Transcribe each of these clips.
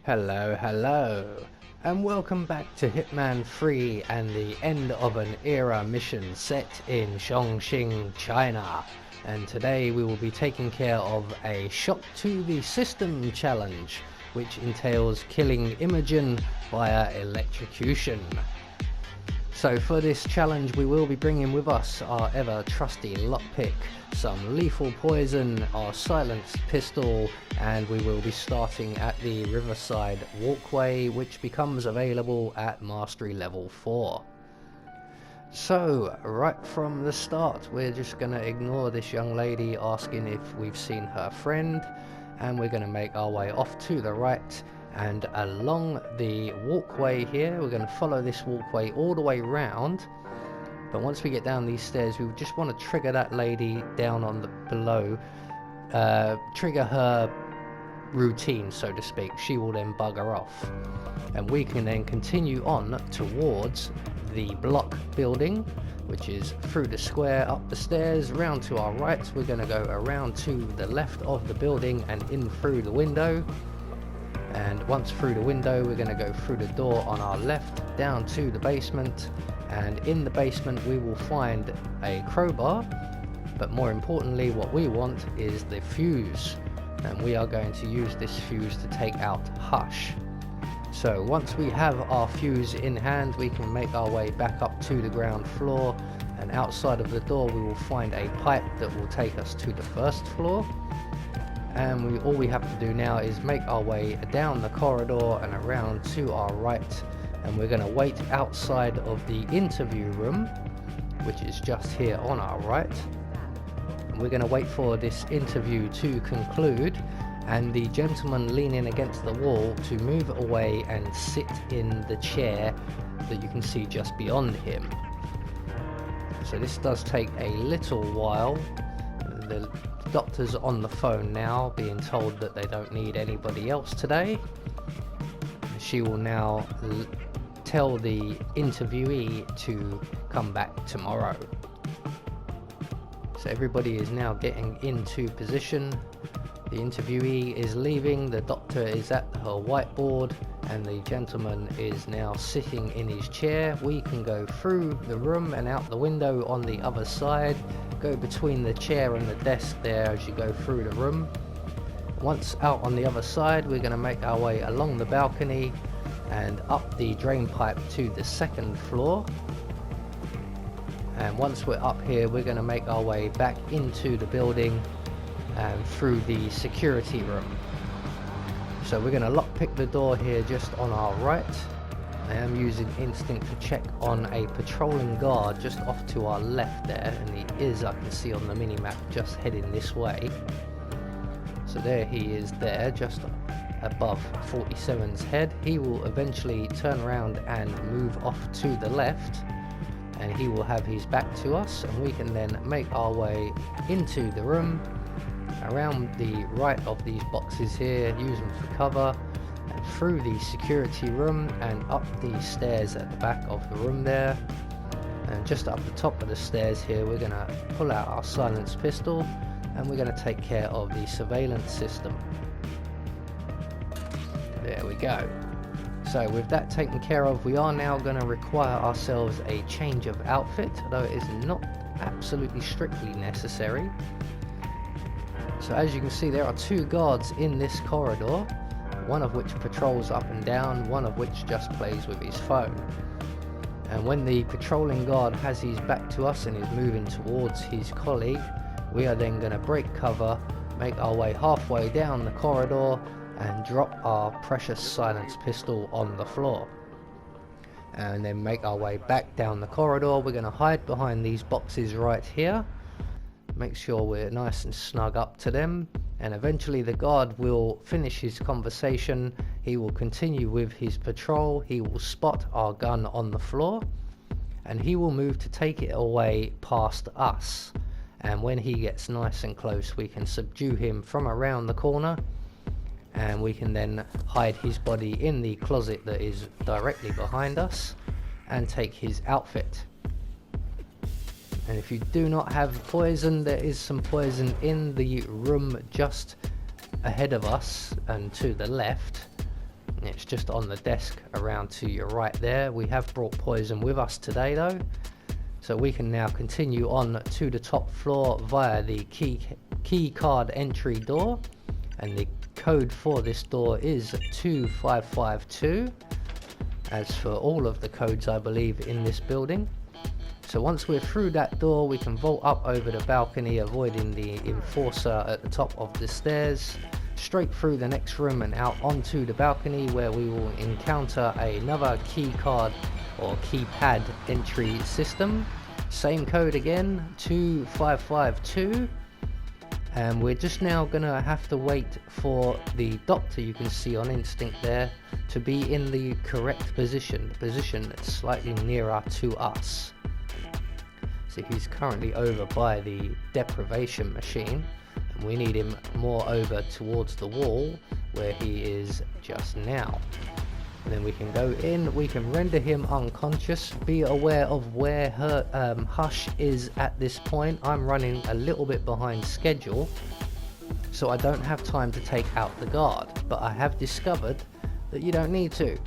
Hello, and welcome back to Hitman 3 and the end of an era mission set in Chongqing, China. And today we will be taking care of a shock to the system challenge, which entails killing Imogen via electrocution. So for this challenge we will be bringing with us our ever trusty lockpick, some lethal poison, our silenced pistol, and we will be starting at the riverside walkway, which becomes available at mastery level 4. So right from the start we're just going to ignore this young lady asking if we've seen her friend, and we're going to make our way off to the right and along the walkway here. We're going to follow this walkway all the way round, but once we get down these stairs we just want to trigger that lady down on the below, trigger her routine, so to speak. She will then bugger off, and we can then continue on towards the block building, which is through the square, up the stairs, round to our right. We're going to go around to the left of the building and in through the window. And once through the window we're going to go through the door on our left down to the basement, and in the basement we will find a crowbar, but more importantly what we want is the fuse, and we are going to use this fuse to take out Hush. So once we have our fuse in hand we can make our way back up to the ground floor, and outside of the door we will find a pipe that will take us to the first floor. And all we have to do now is make our way down the corridor and around to our right, and we're going to wait outside of the interview room, which is just here on our right. And we're going to wait for this interview to conclude and the gentleman leaning against the wall to move away and sit in the chair that you can see just beyond him. So this does take a little while. The doctor's on the phone now being told that they don't need anybody else today. She will now tell the interviewee to come back tomorrow. So everybody is now getting into position. The interviewee is leaving, the doctor is at her whiteboard, and the gentleman is now sitting in his chair. We can go through the room and out the window on the other side. Go between the chair and the desk there as you go through the room. Once out on the other side we're going to make our way along the balcony and up the drain pipe to the second floor. And once we're up here we're going to make our way back into the building and through the security room. So we're going to lockpick the door here just on our right. I am using instinct to check on a patrolling guard just off to our left there, and he is, I can see on the mini-map, just heading this way. So there he is there, just above 47's head. He will eventually turn around and move off to the left, and he will have his back to us, and we can then make our way into the room, around the right of these boxes here, use them for cover, and through the security room and up the stairs at the back of the room there. And just up the top of the stairs here we're going to pull out our silenced pistol, and we're going to take care of the surveillance system. There we go. So with that taken care of, we are now going to require ourselves a change of outfit, though it is not absolutely strictly necessary. So as you can see there are two guards in this corridor, one of which patrols up and down, one of which just plays with his phone. And when the patrolling guard has his back to us and is moving towards his colleague, we are then going to break cover, make our way halfway down the corridor and drop our precious silenced pistol on the floor. And then make our way back down the corridor. We're going to hide behind these boxes right here. Make sure we're nice and snug up to them, and eventually the guard will finish his conversation. He will continue with his patrol. He will spot our gun on the floor, and he will move to take it away past us. And when he gets nice and close we can subdue him from around the corner, and we can then hide his body in the closet that is directly behind us and take his outfit. And if you do not have poison, there is some poison in the room just ahead of us and to the left. It's just on the desk around to your right there. We have brought poison with us today though, so we can now continue on to the top floor via the key card entry door, and the code for this door is 2552, as for all of the codes I believe in this building. So once we're through that door, we can vault up over the balcony, avoiding the enforcer at the top of the stairs, straight through the next room and out onto the balcony, where we will encounter another key card or keypad entry system. Same code again, 2552. And we're just now gonna have to wait for the doctor, you can see on instinct there, to be in the correct position, the position that's slightly nearer to us. So he's currently over by the deprivation machine, and we need him more over towards the wall where he is just now. And then we can go in, we can render him unconscious. Be aware of where her Hush is at this point. I'm running a little bit behind schedule, so I don't have time to take out the guard, but I have discovered that you don't need to.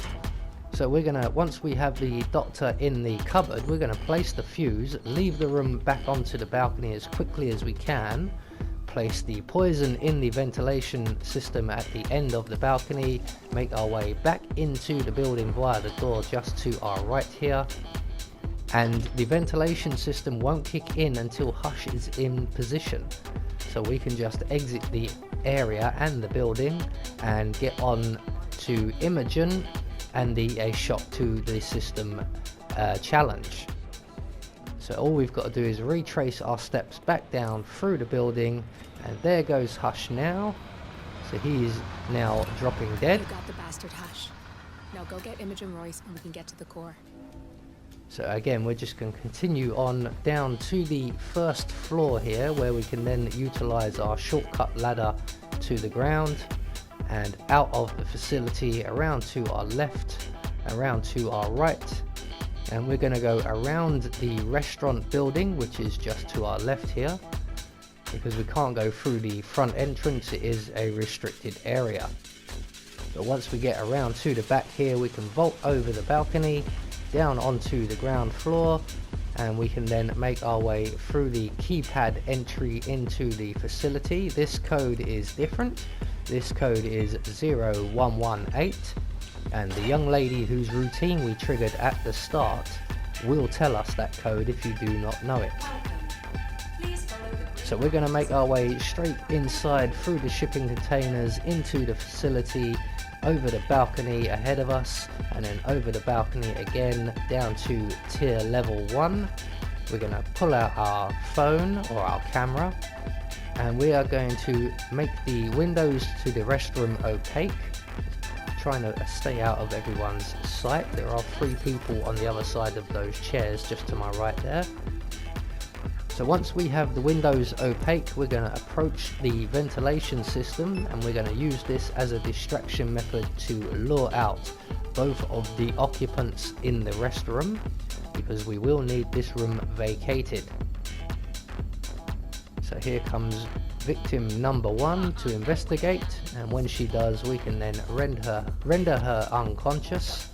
So we're gonna, once we have the doctor in the cupboard, we're gonna place the fuse, leave the room back onto the balcony as quickly as we can, place the poison in the ventilation system at the end of the balcony, make our way back into the building via the door just to our right here, and the ventilation system won't kick in until Hush is in position. So we can just exit the area and the building and get on to Imogen and a shock to the system challenge. So all we've got to do is retrace our steps back down through the building, and there goes Hush now. So he is now dropping dead. You got the bastard, Hush. Now go get Imogen Royce and we can get to the core. So again, we're just going to continue on down to the first floor here, where we can then utilize our shortcut ladder to the ground and out of the facility, around to our left, around to our right, and we're going to go around the restaurant building, which is just to our left here, because we can't go through the front entrance. It is a restricted area. But once we get around to the back here, we can vault over the balcony down onto the ground floor, and we can then make our way through the keypad entry into the facility. This code is different. This code is 0118, and the young lady whose routine we triggered at the start will tell us that code if you do not know it. So we're going to make our way straight inside through the shipping containers into the facility, over the balcony ahead of us, and then over the balcony again down to tier level 1. We're going to pull out our phone or our camera, and we are going to make the windows to the restroom opaque, trying to stay out of everyone's sight. There are 3 people on the other side of those chairs just to my right there. So once we have the windows opaque, we're going to approach the ventilation system, and we're going to use this as a distraction method to lure out both of the occupants in the restroom, because we will need this room vacated. So here comes victim number 1 to investigate, and when she does, we can then render her unconscious.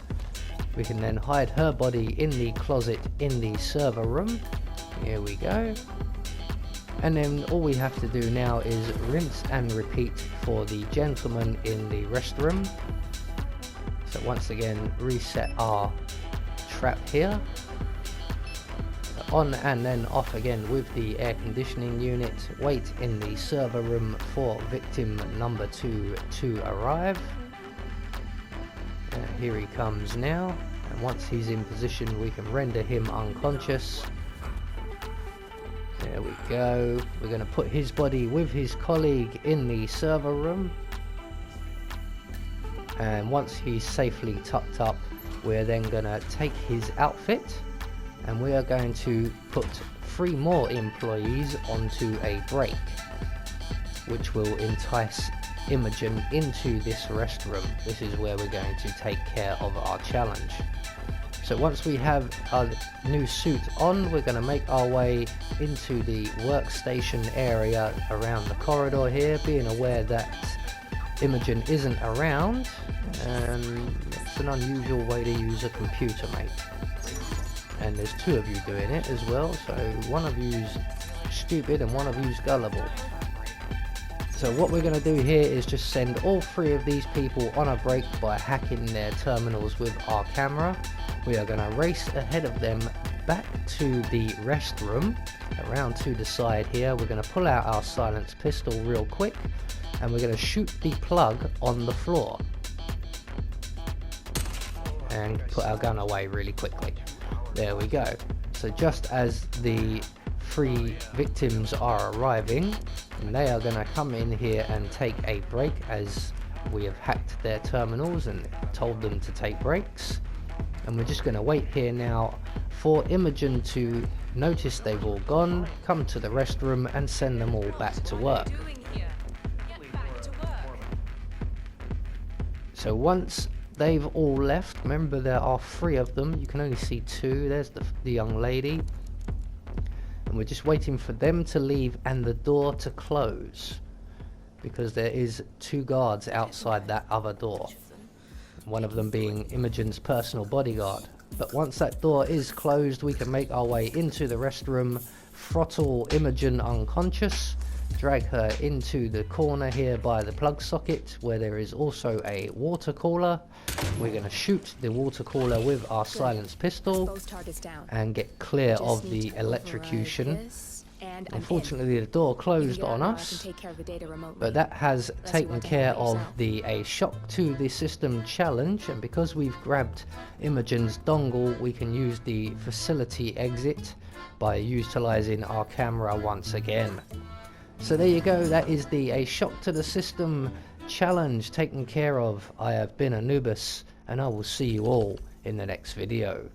We can then hide her body in the closet in the server room. Here we go. And then all we have to do now is rinse and repeat for the gentleman in the restroom. So once again, reset our trap here. On and then off again with the air conditioning unit. Wait in the server room for victim number 2 to arrive. Here he comes now, and once he's in position we can render him unconscious. There we go. We're going to put his body with his colleague in the server room, and once he's safely tucked up, we're then going to take his outfit, and we are going to put 3 more employees onto a break, which will entice Imogen into this restroom. This is where we're going to take care of our challenge. So once we have our new suit on, we're going to make our way into the workstation area around the corridor here, being aware that Imogen isn't around, and it's an unusual way to use a computer, mate. And there's two of you doing it as well, so one of you's stupid and one of you's gullible. So what we're going to do here is just send all three of these people on a break by hacking their terminals with our camera. We are going to race ahead of them back to the restroom, around to the side here. We're going to pull out our silenced pistol real quick, and we're going to shoot the plug on the floor. And put our gun away really quickly. There we go. So just as the three victims are arriving, they are going to come in here and take a break, as we have hacked their terminals and told them to take breaks. And we're just going to wait here now for Imogen to notice they've all gone, come to the restroom and send them all back to work. So once they've all left, remember there are three of them, you can only see two. There's the young lady, and we're just waiting for them to leave and the door to close, because there is two guards outside that other door, one of them being Imogen's personal bodyguard. But once that door is closed, we can make our way into the restroom, throttle Imogen unconscious, drag her into the corner here by the plug socket, where there is also a water cooler. We're going to shoot the water cooler with our silenced pistol and get clear of the electrocution. Unfortunately, the door closed on us, but that has taken care of a shock to the system challenge, and because we've grabbed Imogen's dongle, we can use the facility exit by utilizing our camera once again. So there you go, that is a shock to the system challenge taken care of. I have been Anubis, and I will see you all in the next video.